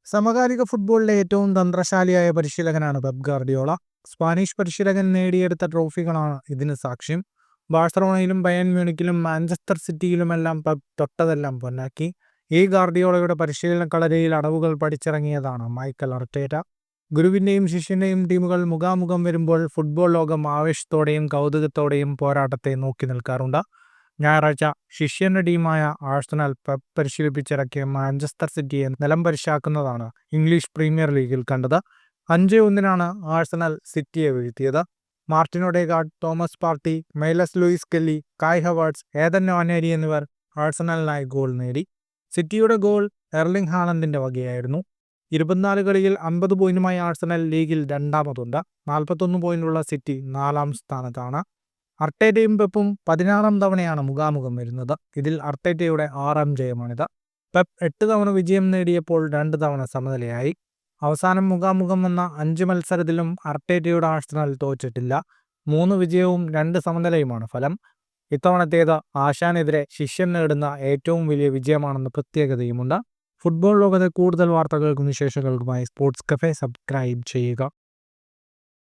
സമകാലിക ഫുട്ബോളിലെ ഏറ്റവും തന്ത്രശാലിയായ പരിശീലകനാണ് പെപ് ഗാർഡിയോള. സ്പാനിഷ് പരിശീലകൻ നേടിയെടുത്ത ട്രോഫികളാണ് ഇതിന് സാക്ഷ്യം. ബാഴ്സലോണയിലും ബയൺ മ്യൂണിക്കിലും മാഞ്ചസ്റ്റർ സിറ്റിയിലുമെല്ലാം പെപ് തൊട്ടതെല്ലാം പൊന്നാക്കി. ഈ ഗാർഡിയോളയുടെ പരിശീലന കളരിയിൽ അടവുകൾ പഠിച്ചിറങ്ങിയതാണ് മൈക്കൽ അർട്ടേറ്റ. ഗുരുവിൻ്റെയും ശിഷ്യൻ്റെയും ടീമുകൾ മുഖാമുഖം വരുമ്പോൾ ഫുട്ബോൾ ലോകം ആവേശത്തോടെയും കൗതുകത്തോടെയും പോരാട്ടത്തെ നോക്കി നിൽക്കാറുണ്ട്. ഞായറാഴ്ച ശിഷ്യന്റെ ടീമായ ആഴ്സണൽ പെപ് പരിശീലിപ്പിച്ചിറക്കിയ മാഞ്ചസ്റ്റർ സിറ്റിയെ നിലം പരിശാക്കുന്നതാണ് ഇംഗ്ലീഷ് പ്രീമിയർ ലീഗിൽ കണ്ടത്. 5-1 ആഴ്സണൽ സിറ്റിയെ വീഴ്ത്തിയത്. Martin Odegaard, Thomas Partey, Myles Lewis Kelly, Kai Havertz, Ethan Nwaneri എന്നിവർ ആഴ്സണലിനായി ഗോൾ നേടി. സിറ്റിയുടെ ഗോൾ എർലിംഗ് ഹാലൻഡിന്റെ വകയായിരുന്നു. 24 കളിയിൽ 50 പോയിന്റുമായി ആഴ്സണൽ ലീഗിൽ രണ്ടാമതുണ്ട്. 41 പോയിന്റുള്ള സിറ്റി 4-ാം സ്ഥാനത്താണ്. അർട്ടേറ്റയും പെപ്പും 16-ാം തവണയാണ് മുഖാമുഖം വരുന്നത്. ഇതിൽ അർട്ടേറ്റയുടെ 6-ാം ജയമാണിത്. പെപ്പ് 8 തവണ വിജയം നേടിയപ്പോൾ 2 തവണ സമനിലയായി. അവസാനം മുഖാമുഖം വന്ന 5 മത്സരത്തിലും അർട്ടേറ്റയുടെ ആഴ്സണൽ തോറ്റിട്ടില്ല. 3 വിജയവും 2 സമനിലയുമാണ് ഫലം. ഇത്തവണത്തേത് ആശാനെതിരെ ശിഷ്യൻ നേടുന്ന ഏറ്റവും വലിയ വിജയമാണെന്ന പ്രത്യേകതയുമുണ്ട്. ഫുട്ബോൾ ലോകത്തെ കൂടുതൽ വാർത്തകൾക്കും വിശേഷങ്ങൾക്കുമായി സ്പോർട്സ് കഫേ സബ്സ്ക്രൈബ് ചെയ്യുക.